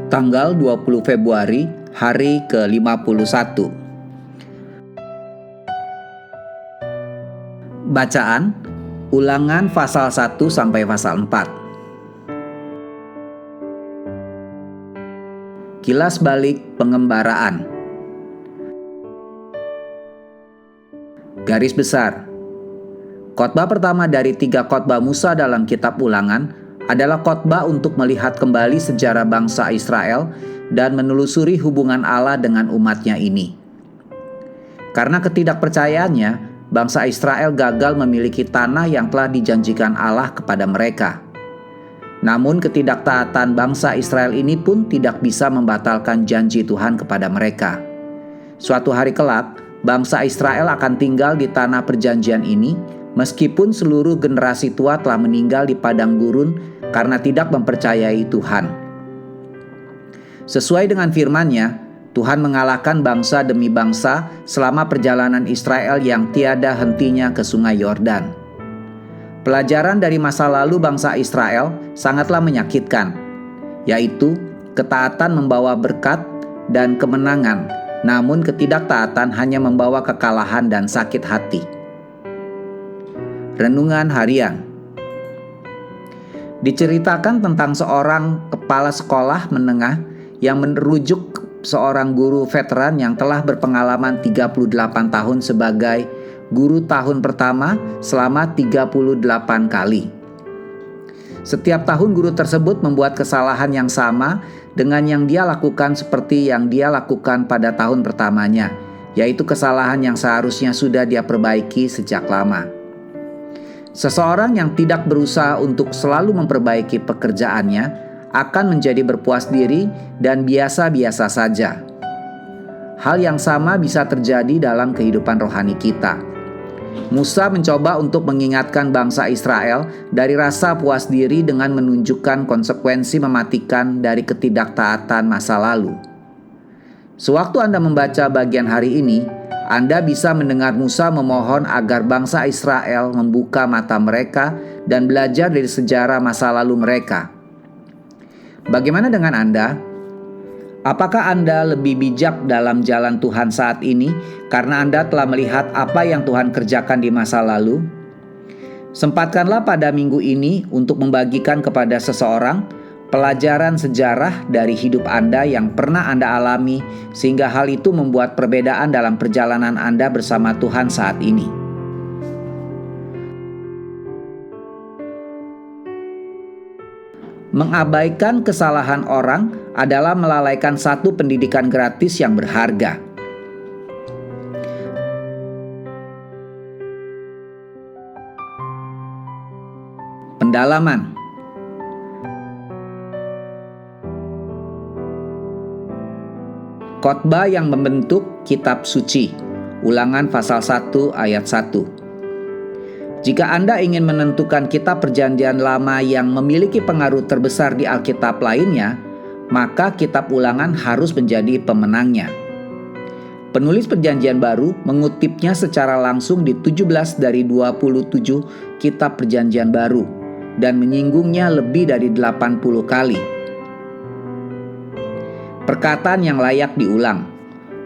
Tanggal 20 Februari, hari ke-51. Bacaan Ulangan pasal 1 sampai pasal 4. Kilas balik pengembaraan. Garis besar. Khotbah pertama dari 3 khotbah Musa dalam kitab Ulangan adalah khotbah untuk melihat kembali sejarah bangsa Israel dan menelusuri hubungan Allah dengan umatnya ini. Karena ketidakpercayaannya, bangsa Israel gagal memiliki tanah yang telah dijanjikan Allah kepada mereka. Namun ketidaktaatan bangsa Israel ini pun tidak bisa membatalkan janji Tuhan kepada mereka. Suatu hari kelak, bangsa Israel akan tinggal di tanah perjanjian ini, meskipun seluruh generasi tua telah meninggal di padang gurun karena tidak mempercayai Tuhan. Sesuai dengan firman-Nya, Tuhan mengalahkan bangsa demi bangsa selama perjalanan Israel yang tiada hentinya ke sungai Yordan. Pelajaran dari masa lalu bangsa Israel sangatlah menyakitkan, yaitu ketaatan membawa berkat dan kemenangan, namun ketidaktaatan hanya membawa kekalahan dan sakit hati. Renungan harian. Diceritakan tentang seorang kepala sekolah menengah yang merujuk seorang guru veteran yang telah berpengalaman 38 tahun sebagai guru tahun pertama selama 38 kali. Setiap tahun guru tersebut membuat kesalahan yang sama dengan yang dia lakukan seperti yang dia lakukan pada tahun pertamanya, yaitu kesalahan yang seharusnya sudah dia perbaiki sejak lama. Seseorang yang tidak berusaha untuk selalu memperbaiki pekerjaannya akan menjadi berpuas diri dan biasa-biasa saja. Hal yang sama bisa terjadi dalam kehidupan rohani kita. Musa mencoba untuk mengingatkan bangsa Israel dari rasa puas diri dengan menunjukkan konsekuensi mematikan dari ketidaktaatan masa lalu. Sewaktu Anda membaca bagian hari ini, Anda bisa mendengar Musa memohon agar bangsa Israel membuka mata mereka dan belajar dari sejarah masa lalu mereka. Bagaimana dengan Anda? Apakah Anda lebih bijak dalam jalan Tuhan saat ini karena Anda telah melihat apa yang Tuhan kerjakan di masa lalu? Sempatkanlah pada minggu ini untuk membagikan kepada seseorang pelajaran sejarah dari hidup Anda yang pernah Anda alami, sehingga hal itu membuat perbedaan dalam perjalanan Anda bersama Tuhan saat ini. Mengabaikan kesalahan orang adalah melalaikan satu pendidikan gratis yang berharga. Pendalaman. Khotbah yang membentuk kitab suci. Ulangan pasal 1 ayat 1. Jika Anda ingin menentukan kitab perjanjian lama yang memiliki pengaruh terbesar di Alkitab lainnya, maka kitab Ulangan harus menjadi pemenangnya. Penulis perjanjian baru mengutipnya secara langsung di 17 dari 27 kitab perjanjian baru dan menyinggungnya lebih dari 80 kali. Perkataan yang layak diulang.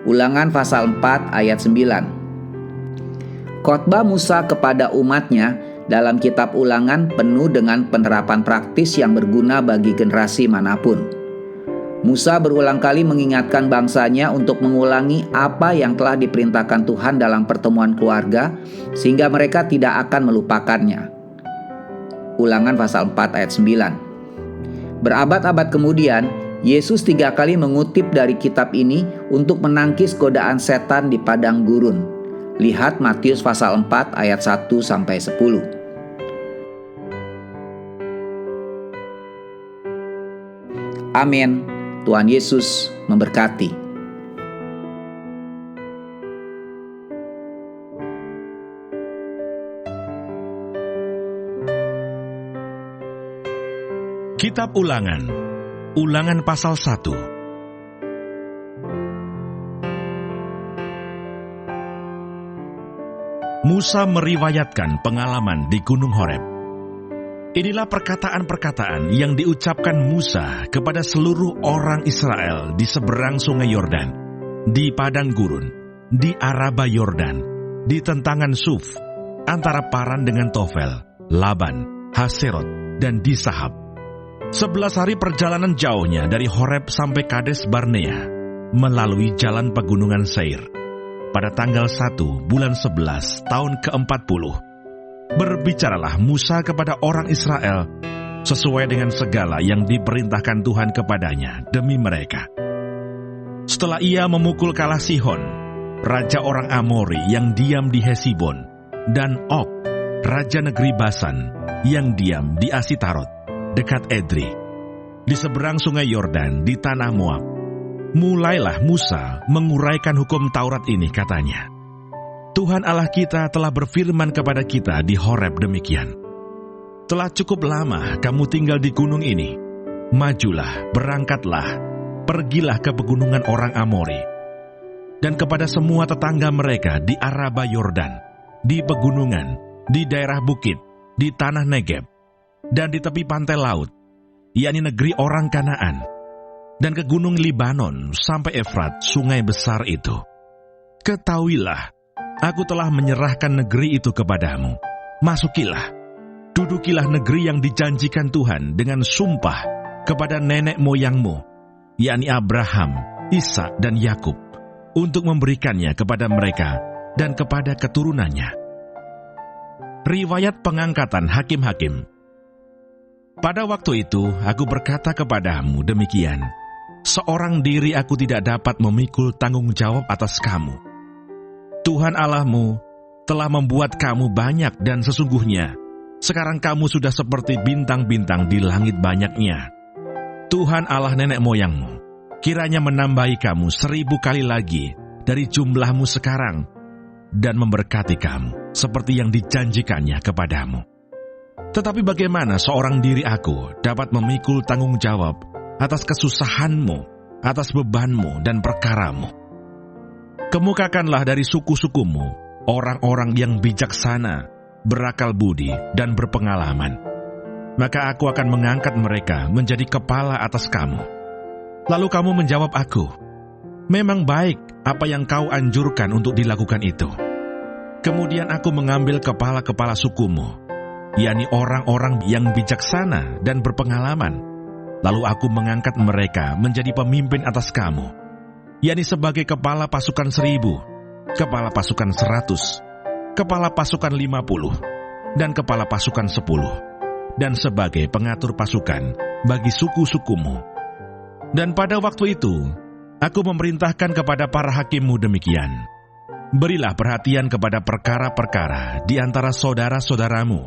Ulangan pasal 4 ayat 9. Khotbah Musa kepada umatnya dalam kitab Ulangan penuh dengan penerapan praktis yang berguna bagi generasi manapun. Musa berulang kali mengingatkan bangsanya untuk mengulangi apa yang telah diperintahkan Tuhan dalam pertemuan keluarga, sehingga mereka tidak akan melupakannya. Ulangan pasal 4 ayat 9. Berabad-abad kemudian, Yesus 3 kali mengutip dari kitab ini untuk menangkis godaan setan di padang gurun. Lihat Matius pasal 4 ayat 1 sampai 10. Amin. Tuhan Yesus memberkati. Kitab Ulangan. Ulangan pasal 1. Musa meriwayatkan pengalaman di Gunung Horeb. Inilah perkataan-perkataan yang diucapkan Musa kepada seluruh orang Israel di seberang sungai Yordan, di padang gurun, di Araba Yordan, di tentangan Suf, antara Paran dengan Tofel, Laban, Haserot, dan di Sahab. 11 hari perjalanan jauhnya dari Horeb sampai Kades Barnea, melalui jalan pegunungan Seir. Pada tanggal 1 bulan 11 tahun ke-40, berbicaralah Musa kepada orang Israel sesuai dengan segala yang diperintahkan Tuhan kepadanya demi mereka. Setelah ia memukul kalah Sihon, raja orang Amori yang diam di Hesibon, dan Og, raja negeri Basan, yang diam di Asitarot, dekat Edri, di seberang sungai Yordan di tanah Moab. Mulailah Musa menguraikan hukum Taurat ini, katanya. Tuhan Allah kita telah berfirman kepada kita di Horeb demikian. Telah cukup lama kamu tinggal di gunung ini. Majulah, berangkatlah, pergilah ke pegunungan orang Amori, dan kepada semua tetangga mereka di Araba Yordan, di pegunungan, di daerah bukit, di tanah Negeb, dan di tepi pantai laut, yakni negeri orang Kanaan, dan ke gunung Libanon sampai Efrat, sungai besar itu. Ketahuilah, aku telah menyerahkan negeri itu kepadamu. Masukilah, dudukilah negeri yang dijanjikan Tuhan dengan sumpah kepada nenek moyangmu, yakni Abraham, Ishak, dan Yakub, untuk memberikannya kepada mereka dan kepada keturunannya. Riwayat pengangkatan hakim-hakim. Pada waktu itu aku berkata kepadamu demikian, seorang diri aku tidak dapat memikul tanggung jawab atas kamu. Tuhan Allahmu telah membuat kamu banyak, dan sesungguhnya sekarang kamu sudah seperti bintang-bintang di langit banyaknya. Tuhan Allah nenek moyangmu kiranya menambahi kamu 1000 kali lagi dari jumlahmu sekarang, dan memberkati kamu seperti yang dijanjikannya kepadamu. Tetapi bagaimana seorang diri aku dapat memikul tanggung jawab atas kesusahanmu, atas bebanmu dan perkaramu? Kemukakanlah dari suku-sukumu orang-orang yang bijaksana, berakal budi, dan berpengalaman. Maka aku akan mengangkat mereka menjadi kepala atas kamu. Lalu kamu menjawab aku, memang baik apa yang kau anjurkan untuk dilakukan itu. Kemudian aku mengambil kepala-kepala sukumu, yakni orang-orang yang bijaksana dan berpengalaman. Lalu aku mengangkat mereka menjadi pemimpin atas kamu, yakni sebagai kepala pasukan 1000, kepala pasukan 100, kepala pasukan 50, dan kepala pasukan 10, dan sebagai pengatur pasukan bagi suku-sukumu. Dan pada waktu itu, aku memerintahkan kepada para hakimmu demikian, berilah perhatian kepada perkara-perkara di antara saudara-saudaramu,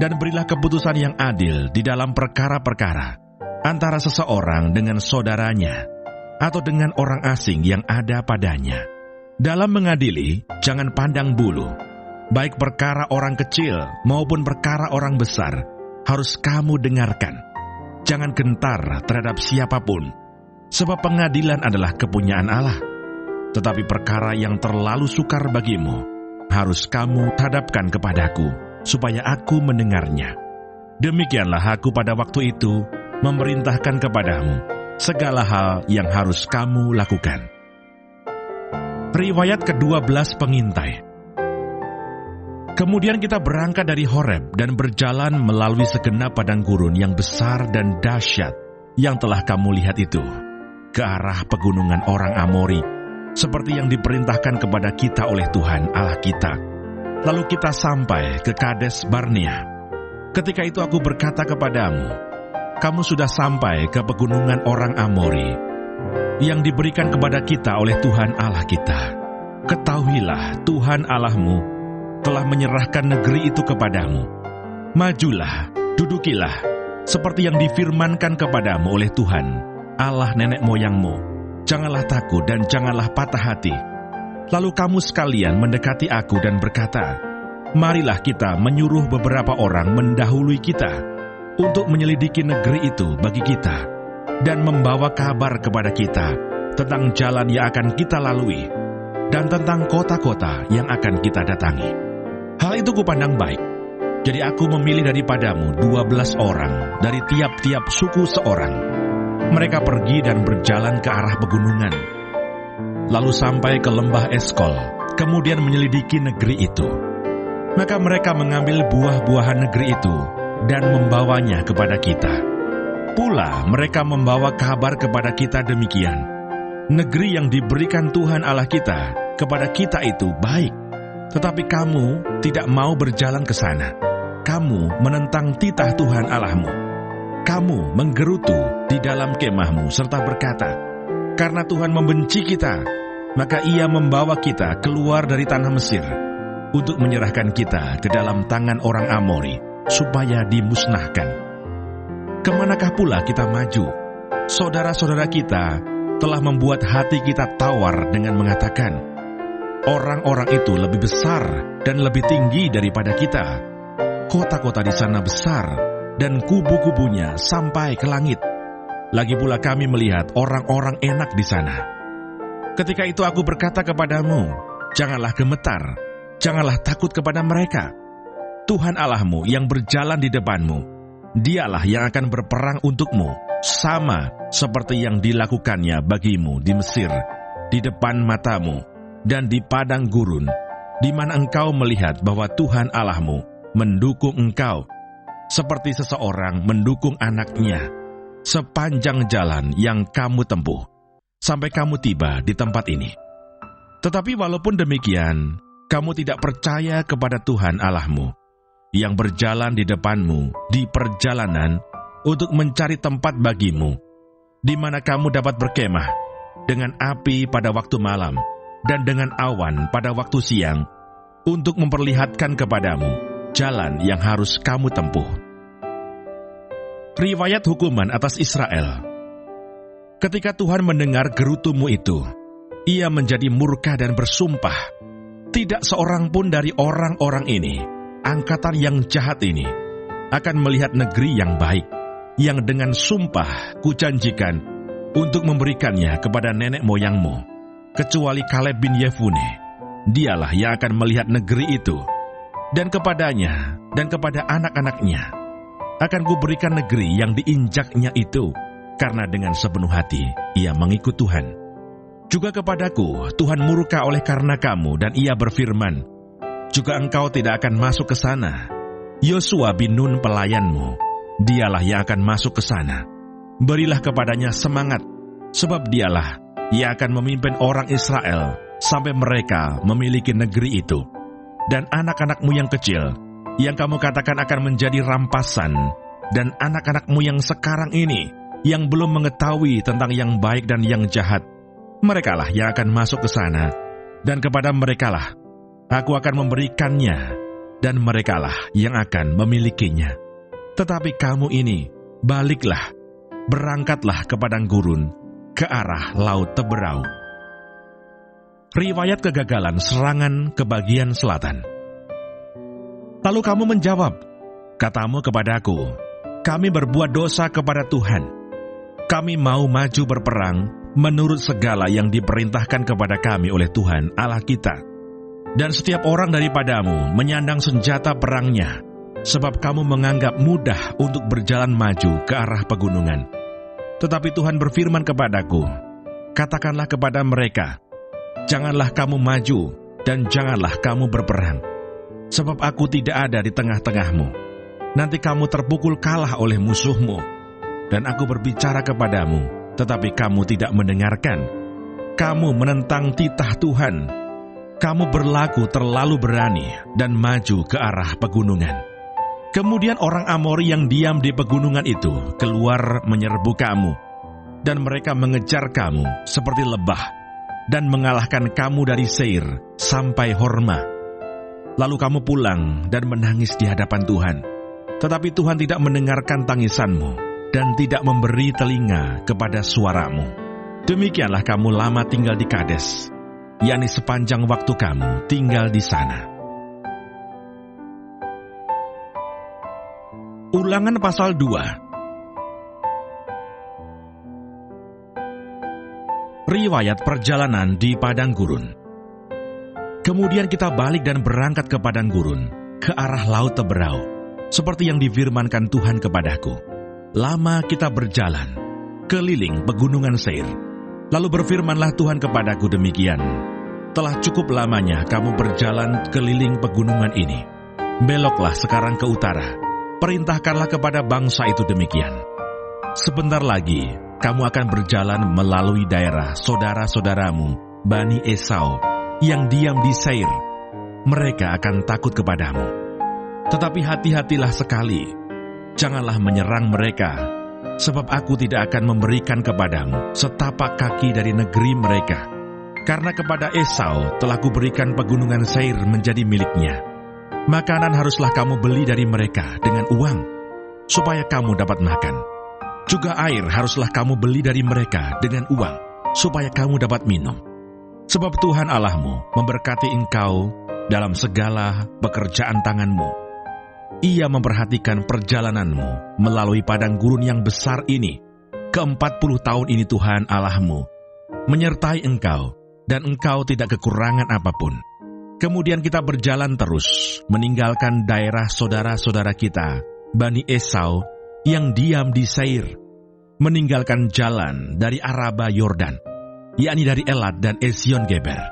dan berilah keputusan yang adil di dalam perkara-perkara antara seseorang dengan saudaranya, atau dengan orang asing yang ada padanya. Dalam mengadili, jangan pandang bulu. Baik perkara orang kecil maupun perkara orang besar, harus kamu dengarkan. Jangan gentar terhadap siapapun, sebab pengadilan adalah kepunyaan Allah. Tetapi perkara yang terlalu sukar bagimu, harus kamu hadapkan kepadaku, supaya aku mendengarnya. Demikianlah aku pada waktu itu memerintahkan kepadamu segala hal yang harus kamu lakukan. Riwayat ke-12 pengintai. Kemudian kita berangkat dari Horeb dan berjalan melalui segenap padang gurun yang besar dan dahsyat yang telah kamu lihat itu, ke arah pegunungan orang Amori, seperti yang diperintahkan kepada kita oleh Tuhan Allah kita. Lalu kita sampai ke Kades Barnea. Ketika itu aku berkata kepadamu, kamu sudah sampai ke pegunungan orang Amori, yang diberikan kepada kita oleh Tuhan Allah kita. Ketahuilah, Tuhan Allahmu telah menyerahkan negeri itu kepadamu. Majulah, dudukilah, seperti yang difirmankan kepadamu oleh Tuhan, Allah nenek moyangmu. Janganlah takut dan janganlah patah hati. Lalu kamu sekalian mendekati aku dan berkata, marilah kita menyuruh beberapa orang mendahului kita, untuk menyelidiki negeri itu bagi kita, dan membawa kabar kepada kita tentang jalan yang akan kita lalui, dan tentang kota-kota yang akan kita datangi. Hal itu kupandang baik. Jadi aku memilih daripadamu 12 orang, dari tiap-tiap suku seorang. Mereka pergi dan berjalan ke arah pegunungan, lalu sampai ke lembah Eskol, kemudian menyelidiki negeri itu. Maka mereka mengambil buah-buahan negeri itu dan membawanya kepada kita. Pula mereka membawa kabar kepada kita demikian: negeri yang diberikan Tuhan Allah kita kepada kita itu baik, tetapi kamu tidak mau berjalan ke sana. Kamu menentang titah Tuhan Allahmu. Kamu menggerutu di dalam kemahmu serta berkata, karena Tuhan membenci kita, maka Ia membawa kita keluar dari tanah Mesir untuk menyerahkan kita ke dalam tangan orang Amori, supaya dimusnahkan. Kemanakah pula kita maju? Saudara-saudara kita telah membuat hati kita tawar dengan mengatakan, orang-orang itu lebih besar dan lebih tinggi daripada kita. Kota-kota di sana besar, dan kubu-kubunya sampai ke langit. Lagi pula kami melihat orang-orang enak di sana. Ketika itu aku berkata kepadamu, janganlah gemetar, janganlah takut kepada mereka. Tuhan Allahmu yang berjalan di depanmu, Dialah yang akan berperang untukmu, sama seperti yang dilakukannya bagimu di Mesir, di depan matamu, dan di padang gurun, di mana engkau melihat bahwa Tuhan Allahmu mendukung engkau, seperti seseorang mendukung anaknya, sepanjang jalan yang kamu tempuh, sampai kamu tiba di tempat ini. Tetapi walaupun demikian, kamu tidak percaya kepada Tuhan Allahmu, yang berjalan di depanmu di perjalanan untuk mencari tempat bagimu, di mana kamu dapat berkemah, dengan api pada waktu malam, dan dengan awan pada waktu siang, untuk memperlihatkan kepadamu jalan yang harus kamu tempuh. Riwayat hukuman atas Israel. Ketika Tuhan mendengar gerutumu itu, Ia menjadi murka dan bersumpah, tidak seorang pun dari orang-orang ini, angkatan yang jahat ini, akan melihat negeri yang baik, yang dengan sumpah kujanjikan untuk memberikannya kepada nenek moyangmu, kecuali Kaleb bin Yefune. Dialah yang akan melihat negeri itu, dan kepadanya dan kepada anak-anaknya akan kuberikan negeri yang diinjaknya itu, karena dengan sepenuh hati ia mengikut Tuhan. Juga kepadaku Tuhan murka oleh karena kamu, dan Ia berfirman, juga engkau tidak akan masuk ke sana. Yosua bin Nun pelayanmu, dialah yang akan masuk ke sana. Berilah kepadanya semangat, sebab dialah yang akan memimpin orang Israel sampai mereka memiliki negeri itu. Dan anak-anakmu yang kecil, yang kamu katakan akan menjadi rampasan, dan anak-anakmu yang sekarang ini, yang belum mengetahui tentang yang baik dan yang jahat, merekalah yang akan masuk ke sana, dan kepada merekalah aku akan memberikannya, dan merekalah yang akan memilikinya. Tetapi kamu ini, baliklah, berangkatlah ke padang gurun, ke arah laut Teberau. Riwayat kegagalan serangan ke bagian selatan. Lalu kamu menjawab, katamu kepadaku, kami berbuat dosa kepada Tuhan. Kami mau maju berperang menurut segala yang diperintahkan kepada kami oleh Tuhan Allah kita. Dan setiap orang daripadamu menyandang senjata perangnya, sebab kamu menganggap mudah untuk berjalan maju ke arah pegunungan. Tetapi Tuhan berfirman kepadaku, katakanlah kepada mereka, janganlah kamu maju, dan janganlah kamu berperang, sebab aku tidak ada di tengah-tengahmu. Nanti kamu terpukul kalah oleh musuhmu, dan aku berbicara kepadamu, tetapi kamu tidak mendengarkan. Kamu menentang titah Tuhan. Kamu berlaku terlalu berani dan maju ke arah pegunungan. Kemudian orang Amori yang diam di pegunungan itu keluar menyerbu kamu, dan mereka mengejar kamu seperti lebah, dan mengalahkan kamu dari Seir sampai Horma. Lalu kamu pulang dan menangis di hadapan Tuhan. Tetapi Tuhan tidak mendengarkan tangisanmu, dan tidak memberi telinga kepada suaramu. Demikianlah kamu lama tinggal di Kades, yakni sepanjang waktu kamu tinggal di sana. Ulangan pasal 2. Riwayat perjalanan di padang gurun. Kemudian kita balik dan berangkat ke padang gurun, ke arah laut Teberau. seperti yang difirmankan Tuhan kepadaku. Lama kita berjalan keliling pegunungan Seir. Lalu berfirmanlah Tuhan kepadaku demikian, telah cukup lamanya kamu berjalan keliling pegunungan ini. Beloklah sekarang ke utara, perintahkanlah kepada bangsa itu demikian. Sebentar lagi kamu akan berjalan melalui daerah saudara-saudaramu, Bani Esau, yang diam di Seir. Mereka akan takut kepadamu. Tetapi hati-hatilah sekali, janganlah menyerang mereka, sebab aku tidak akan memberikan kepadamu setapak kaki dari negeri mereka. Karena kepada Esau telah kuberikan pegunungan Seir menjadi miliknya. Makanan haruslah kamu beli dari mereka dengan uang, supaya kamu dapat makan. Juga air haruslah kamu beli dari mereka dengan uang, supaya kamu dapat minum. Sebab Tuhan Allahmu memberkati engkau dalam segala pekerjaan tanganmu. Ia memperhatikan perjalananmu melalui padang gurun yang besar ini. Ke-40 tahun ini Tuhan Allahmu menyertai engkau, dan engkau tidak kekurangan apapun. Kemudian kita berjalan terus, meninggalkan daerah saudara-saudara kita, Bani Esau, yang diam di Seir, meninggalkan jalan dari Araba Yordan, yakni dari Elat dan Esion Geber.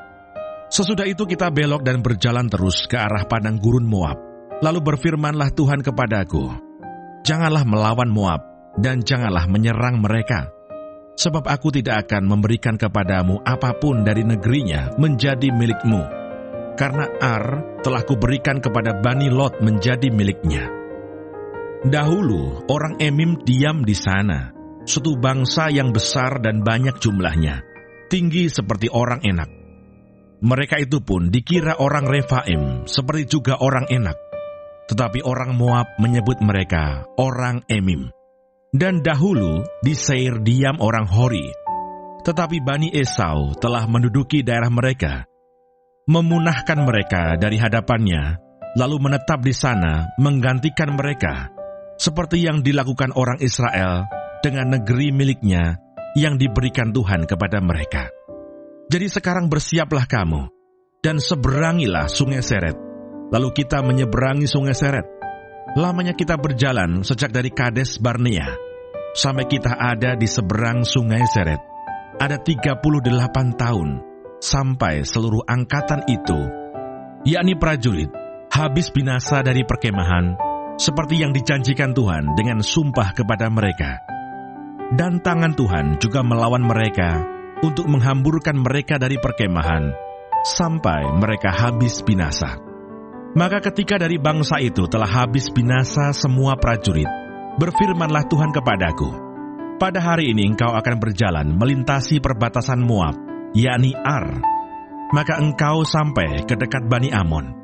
Sesudah itu kita belok dan berjalan terus ke arah padang gurun Moab. Lalu berfirmanlah Tuhan kepadaku, janganlah melawan Moab, dan janganlah menyerang mereka, sebab aku tidak akan memberikan kepadamu apapun dari negerinya menjadi milikmu, karena Ar telah kuberikan kepada Bani Lot menjadi miliknya. Dahulu orang Emim diam di sana, suatu bangsa yang besar dan banyak jumlahnya, tinggi seperti orang Enak. Mereka itu pun dikira orang Refaim, seperti juga orang Enak. Tetapi orang Moab menyebut mereka orang Emim. Dan dahulu di Seir diam orang Hori. Tetapi Bani Esau telah menduduki daerah mereka, memunahkan mereka dari hadapannya, lalu menetap di sana menggantikan mereka, seperti yang dilakukan orang Israel dengan negeri miliknya yang diberikan Tuhan kepada mereka. Jadi sekarang bersiaplah kamu, dan seberangilah sungai Seret. Lalu kita menyeberangi sungai Seret. Lamanya kita berjalan sejak dari Kades Barnea, sampai kita ada di seberang sungai Seret. Ada 38 tahun, sampai seluruh angkatan itu, yakni prajurit, habis binasa dari perkemahan, seperti yang dijanjikan Tuhan dengan sumpah kepada mereka. Dan tangan Tuhan juga melawan mereka, untuk menghamburkan mereka dari perkemahan, sampai mereka habis binasa. Maka ketika dari bangsa itu telah habis binasa semua prajurit, berfirmanlah Tuhan kepadaku, pada hari ini engkau akan berjalan melintasi perbatasan Moab, yakni Ar. Maka engkau sampai ke dekat Bani Amon.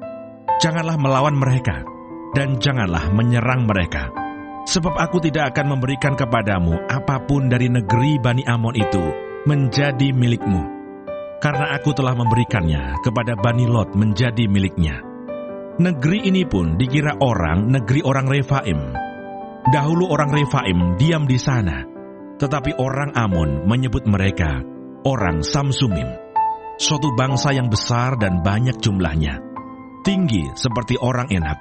Janganlah melawan mereka, dan janganlah menyerang mereka, sebab aku tidak akan memberikan kepadamu apapun dari negeri Bani Amon itu menjadi milikmu, karena aku telah memberikannya kepada Bani Lot menjadi miliknya. Negeri ini pun dikira orang negeri orang Refaim. Dahulu orang Refaim diam di sana, tetapi orang Amon menyebut mereka orang Samsumim, suatu bangsa yang besar dan banyak jumlahnya, tinggi seperti orang Enak.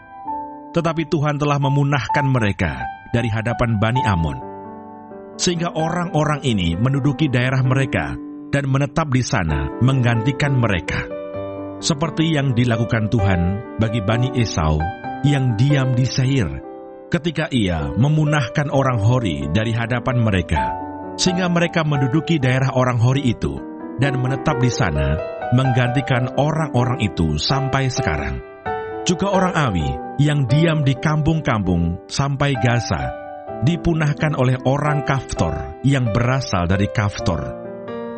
Tetapi Tuhan telah memunahkan mereka dari hadapan Bani Amon, sehingga orang-orang ini menduduki daerah mereka dan menetap di sana menggantikan mereka, seperti yang dilakukan Tuhan bagi Bani Esau yang diam di Seir, ketika ia memunahkan orang Hori dari hadapan mereka, sehingga mereka menduduki daerah orang Hori itu dan menetap di sana menggantikan orang-orang itu sampai sekarang. Juga orang Awi yang diam di kampung-kampung sampai Gaza dipunahkan oleh orang Kaftor yang berasal dari Kaftor.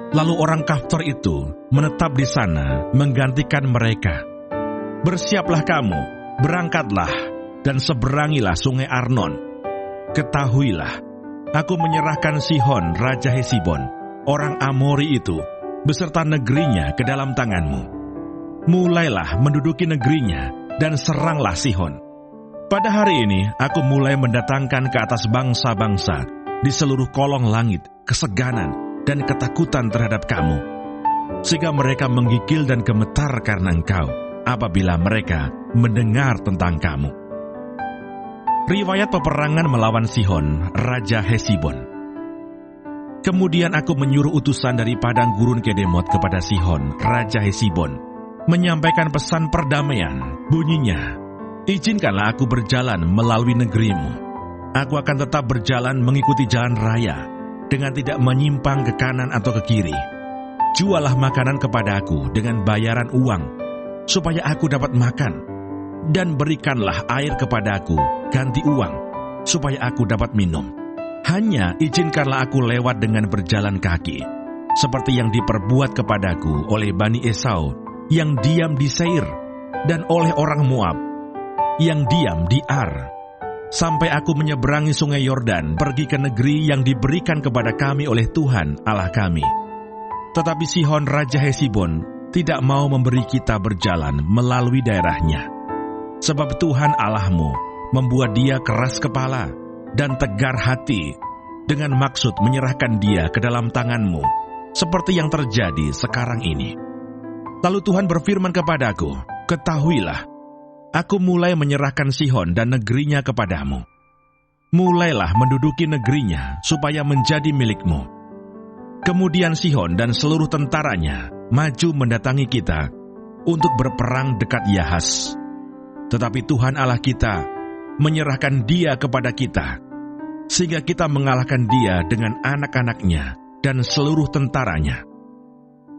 Lalu orang Kaftor itu menetap di sana menggantikan mereka. Bersiaplah kamu, berangkatlah, dan seberangilah sungai Arnon. Ketahuilah, aku menyerahkan Sihon, Raja Hesibon, orang Amori itu, beserta negerinya ke dalam tanganmu. Mulailah menduduki negerinya, dan seranglah Sihon. Pada hari ini, aku mulai mendatangkan ke atas bangsa-bangsa di seluruh kolong langit keseganan dan ketakutan terhadap kamu, sehingga mereka menggigil dan gemetar karena engkau apabila mereka mendengar tentang kamu. Riwayat peperangan melawan Sihon, Raja Hesibon. Kemudian aku menyuruh utusan dari padang gurun Kedemot kepada Sihon, Raja Hesibon, menyampaikan pesan perdamaian. Bunyinya, izinkanlah aku berjalan melalui negerimu. Aku akan tetap berjalan mengikuti jalan raya, dengan tidak menyimpang ke kanan atau ke kiri. Jualah makanan kepada aku dengan bayaran uang, supaya aku dapat makan. Dan berikanlah air kepadaku, ganti uang, supaya aku dapat minum. Hanya izinkanlah aku lewat dengan berjalan kaki, seperti yang diperbuat kepadaku oleh Bani Esau yang diam di Seir, dan oleh orang Moab yang diam di Ar, sampai aku menyeberangi sungai Yordan, pergi ke negeri yang diberikan kepada kami oleh Tuhan Allah kami. Tetapi Sihon Raja Hesibon tidak mau memberi kita berjalan melalui daerahnya. Sebab Tuhan Allahmu membuat dia keras kepala dan tegar hati, dengan maksud menyerahkan dia ke dalam tanganmu, seperti yang terjadi sekarang ini. Lalu Tuhan berfirman kepadaku, ketahuilah, aku mulai menyerahkan Sihon dan negerinya kepadamu. Mulailah menduduki negerinya supaya menjadi milikmu. Kemudian Sihon dan seluruh tentaranya maju mendatangi kita untuk berperang dekat Yahas. Tetapi Tuhan Allah kita menyerahkan dia kepada kita, sehingga kita mengalahkan dia dengan anak-anaknya dan seluruh tentaranya.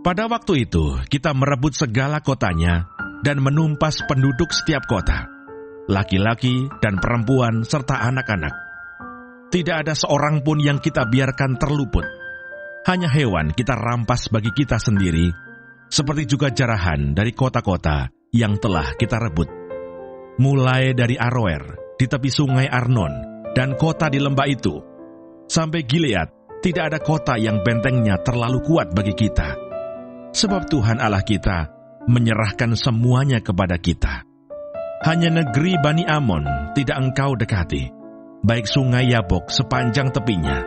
Pada waktu itu, kita merebut segala kotanya dan menumpas penduduk setiap kota, laki-laki dan perempuan serta anak-anak. Tidak ada seorang pun yang kita biarkan terluput. Hanya hewan kita rampas bagi kita sendiri, seperti juga jarahan dari kota-kota yang telah kita rebut. Mulai dari Aroer, di tepi sungai Arnon, dan kota di lembah itu, sampai Gilead, tidak ada kota yang bentengnya terlalu kuat bagi kita. Sebab Tuhan Allah kita menyerahkan semuanya kepada kita. Hanya negeri Bani Amon tidak engkau dekati, baik sungai Yabok sepanjang tepinya,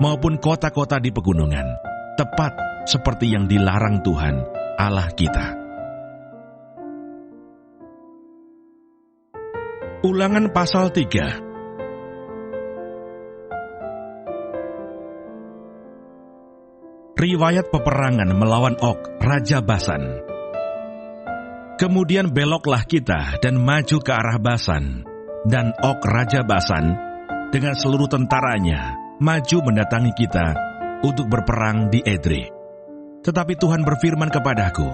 maupun kota-kota di pegunungan, tepat seperti yang dilarang Tuhan Allah kita. Ulangan pasal 3. Riwayat peperangan melawan Og, Raja Basan. Kemudian beloklah kita dan maju ke arah Basan, dan Og, Raja Basan, dengan seluruh tentaranya, maju mendatangi kita untuk berperang di Edrei. Tetapi Tuhan berfirman kepadaku,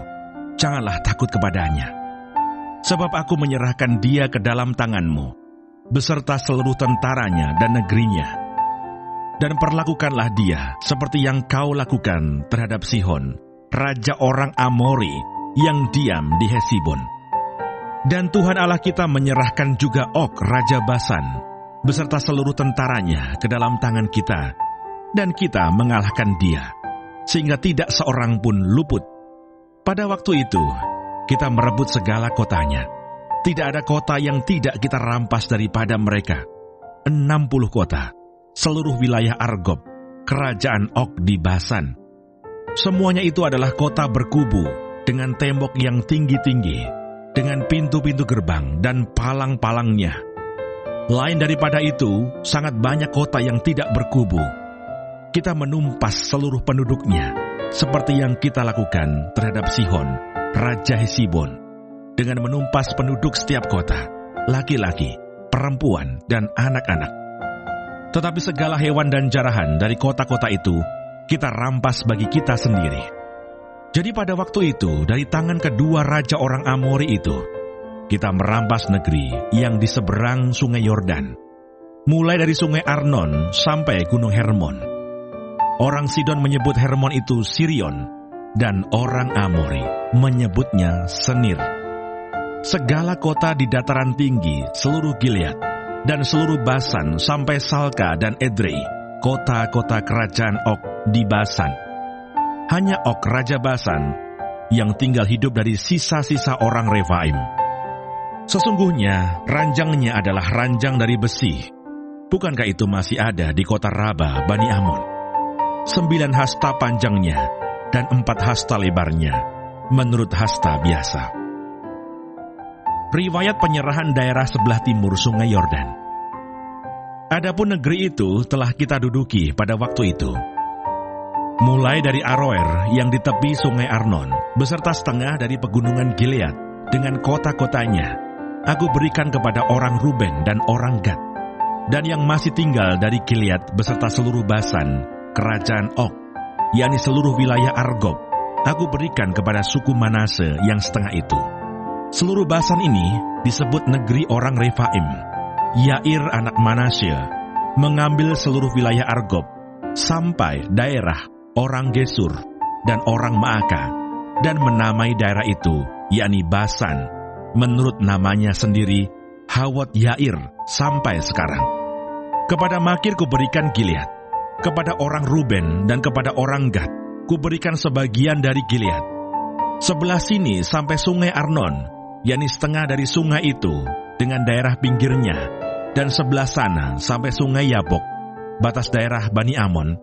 janganlah takut kepadanya. Sebab aku menyerahkan dia ke dalam tanganmu, beserta seluruh tentaranya dan negerinya. Dan perlakukanlah dia seperti yang kau lakukan terhadap Sihon, raja orang Amori yang diam di Hesibon. Dan Tuhan Allah kita menyerahkan juga Og, Raja Basan, beserta seluruh tentaranya ke dalam tangan kita, dan kita mengalahkan dia, sehingga tidak seorang pun luput. Pada waktu itu, kita merebut segala kotanya. Tidak ada kota yang tidak kita rampas daripada mereka. 60 kota, seluruh wilayah Argob, kerajaan Og di Basan. Semuanya itu adalah kota berkubu, dengan tembok yang tinggi-tinggi, dengan pintu-pintu gerbang dan palang-palangnya. Lain daripada itu, sangat banyak kota yang tidak berkubu. Kita menumpas seluruh penduduknya, seperti yang kita lakukan terhadap Sihon, Raja Hesibon, dengan menumpas penduduk setiap kota, laki-laki, perempuan, dan anak-anak. Tetapi segala hewan dan jarahan dari kota-kota itu, kita rampas bagi kita sendiri. Jadi pada waktu itu, dari tangan kedua raja orang Amori itu, kita merampas negeri yang di seberang sungai Yordan, mulai dari sungai Arnon sampai gunung Hermon. Orang Sidon menyebut Hermon itu Sirion, dan orang Amori menyebutnya Senir. Segala kota di dataran tinggi, seluruh Gilead, dan seluruh Basan sampai Salka dan Edrei, kota-kota kerajaan Og di Basan. Hanya Og, Raja Basan, yang tinggal hidup dari sisa-sisa orang Refaim. Sesungguhnya ranjangnya adalah ranjang dari besi. Bukankah itu masih ada di kota Raba, Bani Amon? 9 hasta panjangnya dan 4 hasta lebarnya, menurut hasta biasa. Riwayat penyerahan daerah sebelah timur sungai Yordan. Adapun negeri itu telah kita duduki pada waktu itu. Mulai dari Aroer yang di tepi sungai Arnon, beserta setengah dari pegunungan Gilead dengan kota-kotanya, aku berikan kepada orang Ruben dan orang Gad. Dan yang masih tinggal dari Gilead beserta seluruh Basan, kerajaan Og, yakni seluruh wilayah Argob, aku berikan kepada suku Manase yang setengah itu. Seluruh Basan ini disebut negeri orang Refaim. Yair anak Manasye mengambil seluruh wilayah Argob sampai daerah orang Gesur dan orang Maaka, dan menamai daerah itu, yakni Basan, menurut namanya sendiri, Hawot Yair, sampai sekarang. Kepada Makir kuberikan Gilead, kepada orang Ruben dan kepada orang Gad kuberikan sebagian dari Gilead. Sebelah sini sampai sungai Arnon, yakni setengah dari sungai itu dengan daerah pinggirnya, dan sebelah sana sampai sungai Yabok, batas daerah Bani Amon.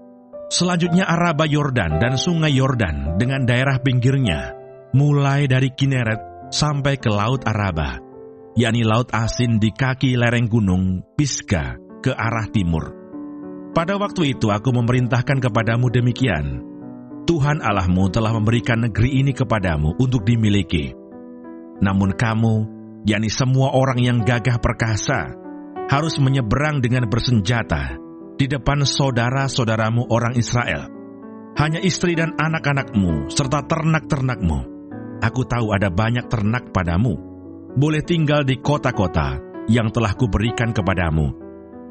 Selanjutnya Araba Yordan dan sungai Yordan dengan daerah pinggirnya, mulai dari Kineret sampai ke Laut Araba, yakni Laut Asin di kaki lereng gunung Pisga ke arah timur. Pada waktu itu aku memerintahkan kepadamu demikian: Tuhan Allahmu telah memberikan negeri ini kepadamu untuk dimiliki. Namun kamu, yakni semua orang yang gagah perkasa, harus menyeberang dengan bersenjata di depan saudara-saudaramu orang Israel. Hanya istri dan anak-anakmu serta ternak-ternakmu, aku tahu ada banyak ternak padamu, boleh tinggal di kota-kota yang telah kuberikan kepadamu,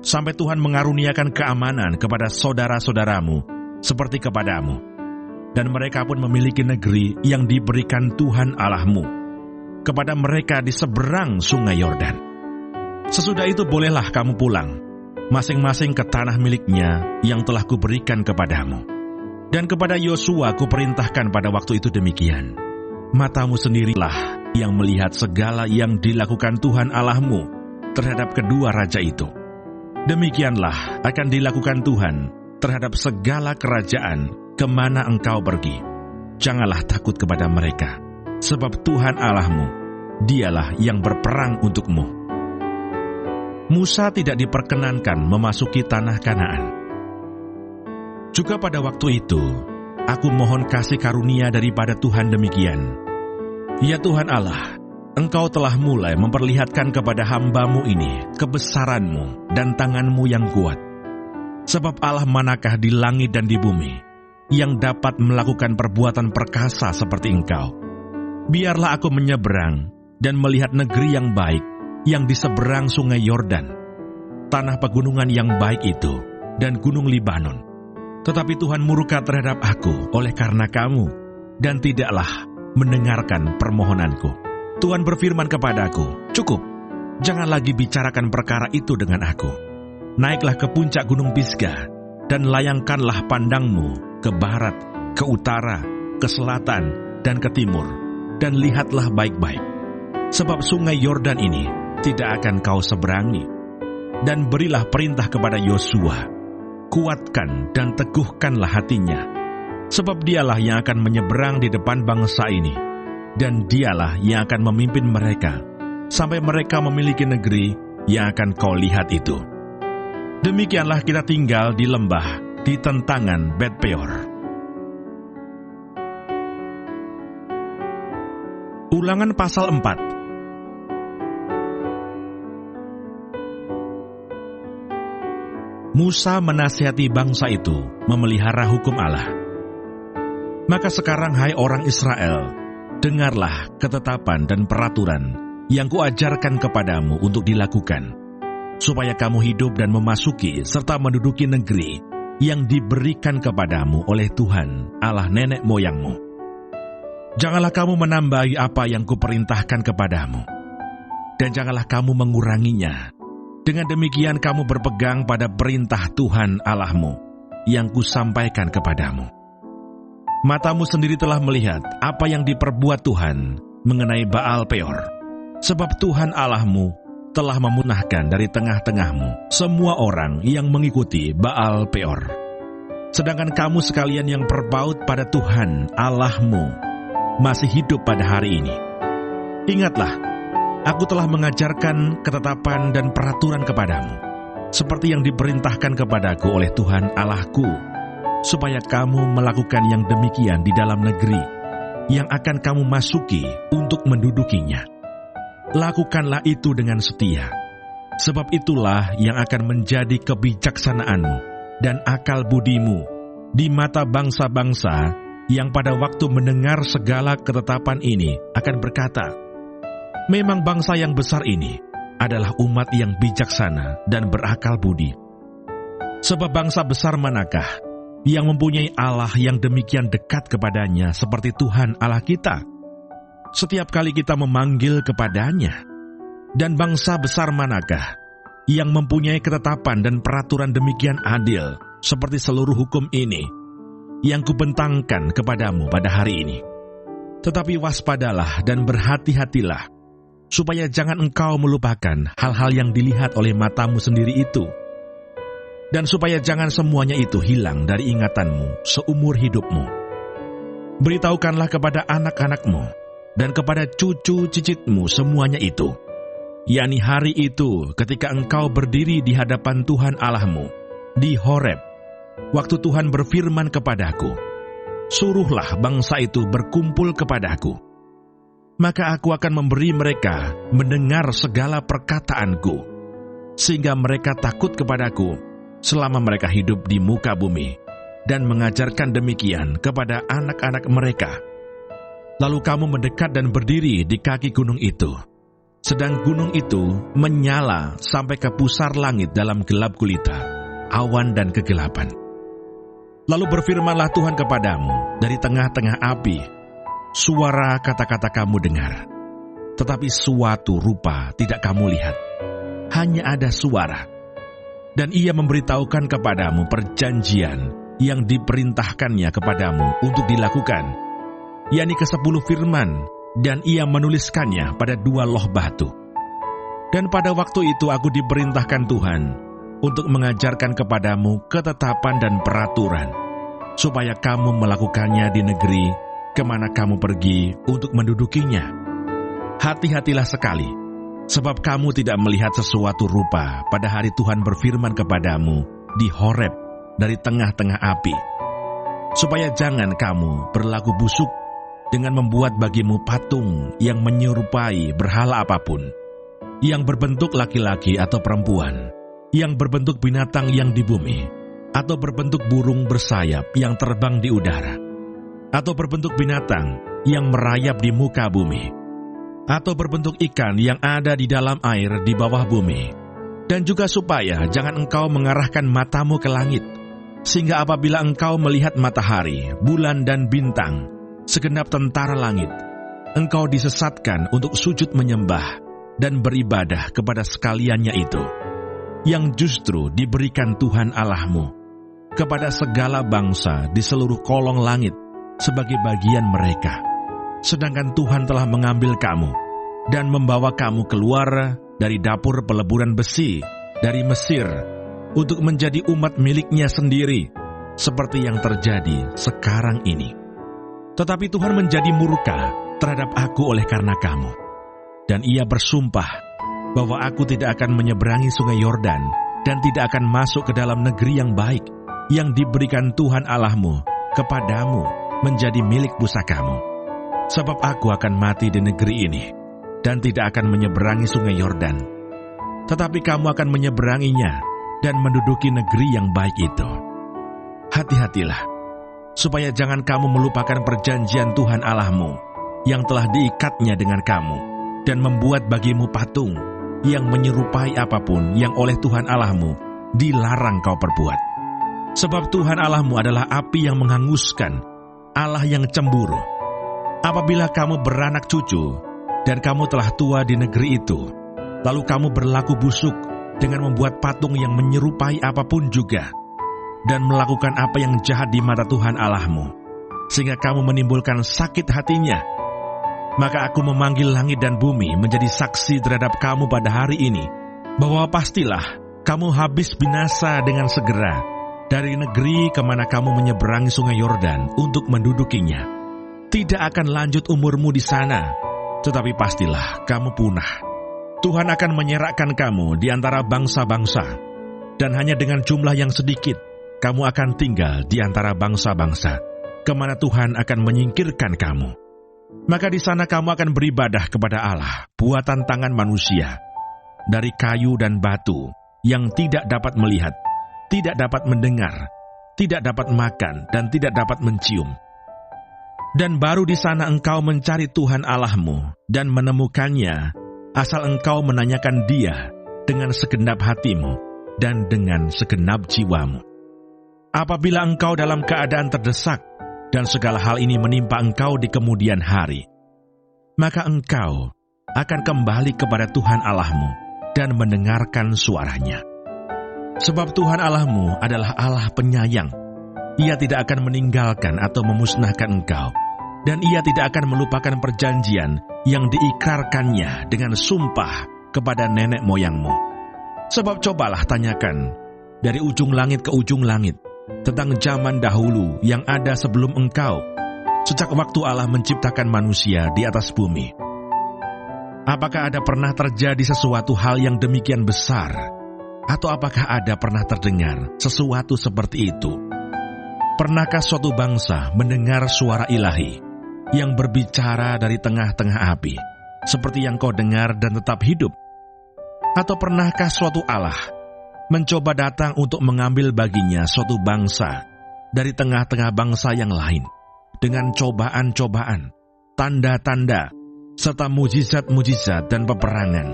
sampai Tuhan mengaruniakan keamanan kepada saudara-saudaramu seperti kepadamu. Dan mereka pun memiliki negeri yang diberikan Tuhan Allahmu kepada mereka di seberang sungai Yordan. Sesudah itu bolehlah kamu pulang, masing-masing ke tanah miliknya yang telah kuberikan kepadamu. Dan kepada Yosua kuperintahkan pada waktu itu demikian: matamu sendirilah yang melihat segala yang dilakukan Tuhan Allahmu terhadap kedua raja itu. Demikianlah akan dilakukan Tuhan terhadap segala kerajaan kemana engkau pergi. Janganlah takut kepada mereka, sebab Tuhan Allahmu, Dialah yang berperang untukmu. Musa tidak diperkenankan memasuki tanah Kanaan. Juga pada waktu itu, aku mohon kasih karunia daripada Tuhan demikian: ya Tuhan Allah, Engkau telah mulai memperlihatkan kepada hamba-Mu ini kebesaran-Mu dan tangan-Mu yang kuat. Sebab Allah manakah di langit dan di bumi yang dapat melakukan perbuatan perkasa seperti Engkau? Biarlah aku menyeberang dan melihat negeri yang baik yang di seberang sungai Yordan, tanah pegunungan yang baik itu, dan gunung Libanon. Tetapi Tuhan murka terhadap aku oleh karena kamu, dan tidaklah mendengarkan permohonanku. Tuhan berfirman kepadaku, cukup, jangan lagi bicarakan perkara itu dengan aku. Naiklah ke puncak gunung Pisgah, dan layangkanlah pandangmu ke barat, ke utara, ke selatan, dan ke timur, dan lihatlah baik-baik. Sebab sungai Yordan ini tidak akan kau seberangi. Dan berilah perintah kepada Yosua, kuatkan dan teguhkanlah hatinya, sebab dialah yang akan menyeberang di depan bangsa ini, dan dialah yang akan memimpin mereka, sampai mereka memiliki negeri yang akan kau lihat itu. Demikianlah kita tinggal di lembah, di tentangan Bet Peor. Ulangan pasal 4. Musa menasihati bangsa itu memelihara hukum Allah. Maka sekarang hai orang Israel, dengarlah ketetapan dan peraturan yang kuajarkan kepadamu untuk dilakukan, supaya kamu hidup dan memasuki serta menduduki negeri yang diberikan kepadamu oleh Tuhan Allah nenek moyangmu. Janganlah kamu menambahi apa yang kuperintahkan kepadamu, dan janganlah kamu menguranginya. Dengan demikian kamu berpegang pada perintah Tuhan Allahmu yang kusampaikan kepadamu. Matamu sendiri telah melihat apa yang diperbuat Tuhan mengenai Baal Peor, sebab Tuhan Allahmu telah memunahkan dari tengah-tengahmu semua orang yang mengikuti Baal Peor. Sedangkan kamu sekalian yang berpaut pada Tuhan Allahmu masih hidup pada hari ini. Ingatlah, aku telah mengajarkan ketetapan dan peraturan kepadamu, seperti yang diperintahkan kepadaku oleh Tuhan Allahku, supaya kamu melakukan yang demikian di dalam negeri yang akan kamu masuki untuk mendudukinya. Lakukanlah itu dengan setia, sebab itulah yang akan menjadi kebijaksanaanmu dan akal budimu di mata bangsa-bangsa yang pada waktu mendengar segala ketetapan ini akan berkata, memang bangsa yang besar ini adalah umat yang bijaksana dan berakal budi. Sebab bangsa besar manakah yang mempunyai Allah yang demikian dekat kepadanya seperti Tuhan Allah kita, setiap kali kita memanggil kepadanya? Dan bangsa besar manakah yang mempunyai ketetapan dan peraturan demikian adil seperti seluruh hukum ini yang kubentangkan kepadamu pada hari ini? Tetapi waspadalah dan berhati-hatilah, supaya jangan engkau melupakan hal-hal yang dilihat oleh matamu sendiri itu, dan supaya jangan semuanya itu hilang dari ingatanmu seumur hidupmu. Beritahukanlah kepada anak-anakmu dan kepada cucu cicitmu semuanya itu, yakni hari itu ketika engkau berdiri di hadapan Tuhan Allahmu di Horeb, waktu Tuhan berfirman kepadaku, suruhlah bangsa itu berkumpul kepadaku. Maka aku akan memberi mereka mendengar segala perkataanku, sehingga mereka takut kepadaku selama mereka hidup di muka bumi, dan mengajarkan demikian kepada anak-anak mereka. Lalu kamu mendekat dan berdiri di kaki gunung itu, sedang gunung itu menyala sampai ke pusar langit dalam gelap gulita, awan dan kegelapan. Lalu berfirmanlah Tuhan kepadamu dari tengah-tengah api, suara kata-kata kamu dengar, tetapi suatu rupa tidak kamu lihat, hanya ada suara. Dan ia memberitahukan kepadamu perjanjian yang diperintahkannya kepadamu untuk dilakukan, yakni ke-10 firman, dan ia menuliskannya pada 2 loh batu. Dan pada waktu itu aku diperintahkan Tuhan untuk mengajarkan kepadamu ketetapan dan peraturan, supaya kamu melakukannya di negeri kemana kamu pergi untuk mendudukinya. Hati-hatilah sekali, sebab kamu tidak melihat sesuatu rupa pada hari Tuhan berfirman kepadamu di Horeb dari tengah-tengah api, supaya jangan kamu berlaku busuk dengan membuat bagimu patung yang menyerupai berhala apapun, yang berbentuk laki-laki atau perempuan, yang berbentuk binatang yang di bumi, atau berbentuk burung bersayap yang terbang di udara, atau berbentuk binatang yang merayap di muka bumi, atau berbentuk ikan yang ada di dalam air di bawah bumi. Dan juga supaya jangan engkau mengarahkan matamu ke langit, sehingga apabila engkau melihat matahari, bulan dan bintang, segenap tentara langit, engkau disesatkan untuk sujud menyembah dan beribadah kepada sekaliannya itu, yang justru diberikan Tuhan Allahmu kepada segala bangsa di seluruh kolong langit sebagai bagian mereka. Sedangkan Tuhan telah mengambil kamu dan membawa kamu keluar dari dapur peleburan besi dari Mesir untuk menjadi umat miliknya sendiri, seperti yang terjadi sekarang ini. Tetapi Tuhan menjadi murka terhadap aku oleh karena kamu, dan ia bersumpah bahwa aku tidak akan menyeberangi sungai Yordan dan tidak akan masuk ke dalam negeri yang baik yang diberikan Tuhan Allahmu kepadamu menjadi milik pusakamu. Sebab aku akan mati di negeri ini dan tidak akan menyeberangi sungai Yordan, tetapi kamu akan menyeberanginya dan menduduki negeri yang baik itu. Hati-hatilah, supaya jangan kamu melupakan perjanjian Tuhan Allahmu yang telah diikatnya dengan kamu, dan membuat bagimu patung yang menyerupai apapun yang oleh Tuhan Allahmu dilarang kau perbuat. Sebab Tuhan Allahmu adalah api yang menghanguskan, Allah yang cemburu. Apabila kamu beranak cucu, dan kamu telah tua di negeri itu, lalu kamu berlaku busuk dengan membuat patung yang menyerupai apapun juga, dan melakukan apa yang jahat di mata Tuhan Allahmu, sehingga kamu menimbulkan sakit hatinya, maka aku memanggil langit dan bumi menjadi saksi terhadap kamu pada hari ini, bahwa pastilah kamu habis binasa dengan segera dari negeri kemana kamu menyeberangi sungai Yordan untuk mendudukinya. Tidak akan lanjut umurmu di sana, tetapi pastilah kamu punah. Tuhan akan menyerahkan kamu di antara bangsa-bangsa, dan hanya dengan jumlah yang sedikit, kamu akan tinggal di antara bangsa-bangsa, kemana Tuhan akan menyingkirkan kamu. Maka di sana kamu akan beribadah kepada Allah, buatan tangan manusia, dari kayu dan batu, yang tidak dapat melihat, tidak dapat mendengar, tidak dapat makan, dan tidak dapat mencium. Dan baru di sana engkau mencari Tuhan Allahmu dan menemukannya, asal engkau menanyakan Dia dengan segenap hatimu dan dengan segenap jiwamu. Apabila engkau dalam keadaan terdesak dan segala hal ini menimpa engkau di kemudian hari, maka engkau akan kembali kepada Tuhan Allahmu dan mendengarkan suaranya. Sebab Tuhan Allahmu adalah Allah penyayang. Ia tidak akan meninggalkan atau memusnahkan engkau, dan Ia tidak akan melupakan perjanjian yang diikrarkannya dengan sumpah kepada nenek moyangmu. Sebab cobalah tanyakan dari ujung langit ke ujung langit tentang zaman dahulu yang ada sebelum engkau, sejak waktu Allah menciptakan manusia di atas bumi. Apakah ada pernah terjadi sesuatu hal yang demikian besar? Atau apakah ada pernah terdengar sesuatu seperti itu? Pernahkah suatu bangsa mendengar suara ilahi yang berbicara dari tengah-tengah api, seperti yang kau dengar dan tetap hidup? Atau pernahkah suatu Allah mencoba datang untuk mengambil baginya suatu bangsa dari tengah-tengah bangsa yang lain, dengan cobaan-cobaan, tanda-tanda, serta mujizat-mujizat dan peperangan,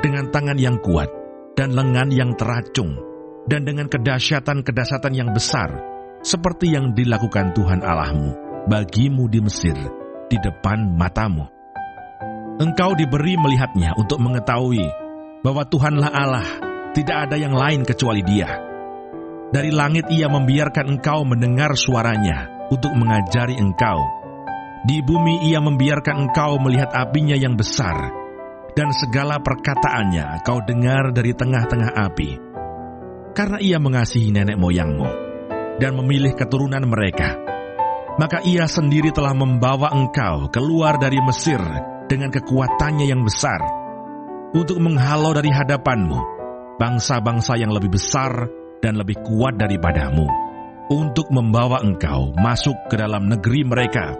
dengan tangan yang kuat dan lengan yang teracung, dan dengan kedahsyatan-kedahsyatan yang besar, seperti yang dilakukan Tuhan Allahmu bagimu di Mesir, di depan matamu. Engkau diberi melihatnya untuk mengetahui bahwa Tuhanlah Allah, tidak ada yang lain kecuali Dia. Dari langit Ia membiarkan engkau mendengar suaranya untuk mengajari engkau. Di bumi Ia membiarkan engkau melihat apinya yang besar, dan segala perkataannya kau dengar dari tengah-tengah api. Karena Ia mengasihi nenek moyangmu dan memilih keturunan mereka, maka Ia sendiri telah membawa engkau keluar dari Mesir dengan kekuatannya yang besar, untuk menghalau dari hadapanmu bangsa-bangsa yang lebih besar dan lebih kuat daripadamu, untuk membawa engkau masuk ke dalam negeri mereka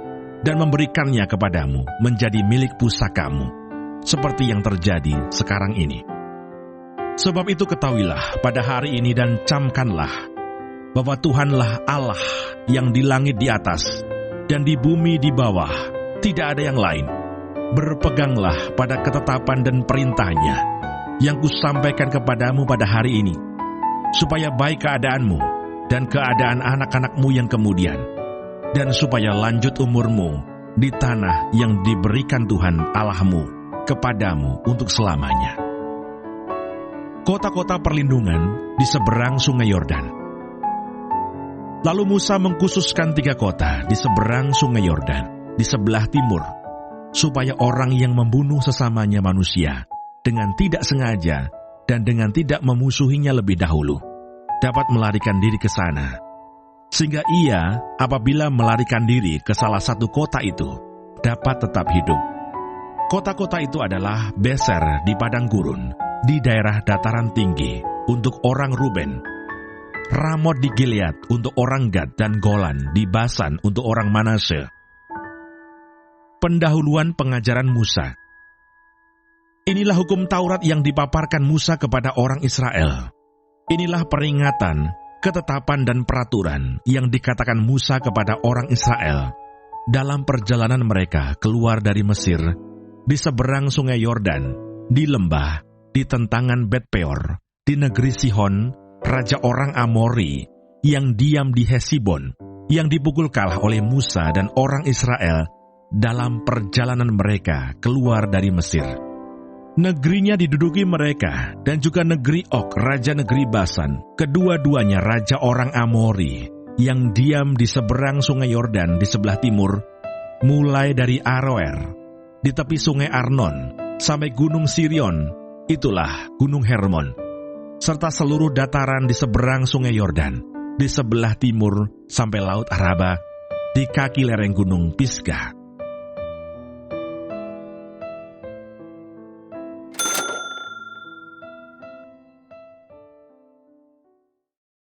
dan memberikannya kepadamu menjadi milik pusakamu, seperti yang terjadi sekarang ini. Sebab itu ketahuilah pada hari ini dan camkanlah bahwa Tuhanlah Allah yang di langit di atas dan di bumi di bawah, tidak ada yang lain. Berpeganglah pada ketetapan dan perintahnya yang kusampaikan kepadamu pada hari ini, supaya baik keadaanmu dan keadaan anak-anakmu yang kemudian, dan supaya lanjut umurmu di tanah yang diberikan Tuhan Allahmu kepadamu untuk selamanya. Kota-kota perlindungan di seberang sungai Yordan. Lalu Musa mengkhususkan 3 kota di seberang sungai Yordan, di sebelah timur, supaya orang yang membunuh sesamanya manusia dengan tidak sengaja dan dengan tidak memusuhinya lebih dahulu dapat melarikan diri ke sana, sehingga ia apabila melarikan diri ke salah satu kota itu dapat tetap hidup. Kota-kota itu adalah Beser di padang gurun, di daerah dataran tinggi untuk orang Ruben, Ramot di Gilead untuk orang Gad, dan Golan di Basan untuk orang Manase. Pendahuluan pengajaran Musa. Inilah hukum Taurat yang dipaparkan Musa kepada orang Israel. Inilah peringatan, ketetapan dan peraturan yang dikatakan Musa kepada orang Israel dalam perjalanan mereka keluar dari Mesir, di seberang sungai Yordan, di lembah, di tentangan Bet-peor, di negeri Sihon, raja orang Amori, yang diam di Hesibon, yang dipukul kalah oleh Musa dan orang Israel dalam perjalanan mereka keluar dari Mesir. Negerinya diduduki mereka, dan juga negeri Og, raja negeri Basan, kedua-duanya raja orang Amori, yang diam di seberang sungai Yordan di sebelah timur, mulai dari Aroer, di tepi sungai Arnon, sampai gunung Sirion, itulah gunung Hermon, serta seluruh dataran di seberang sungai Yordan, di sebelah timur sampai laut Araba, di kaki lereng gunung Pisgah.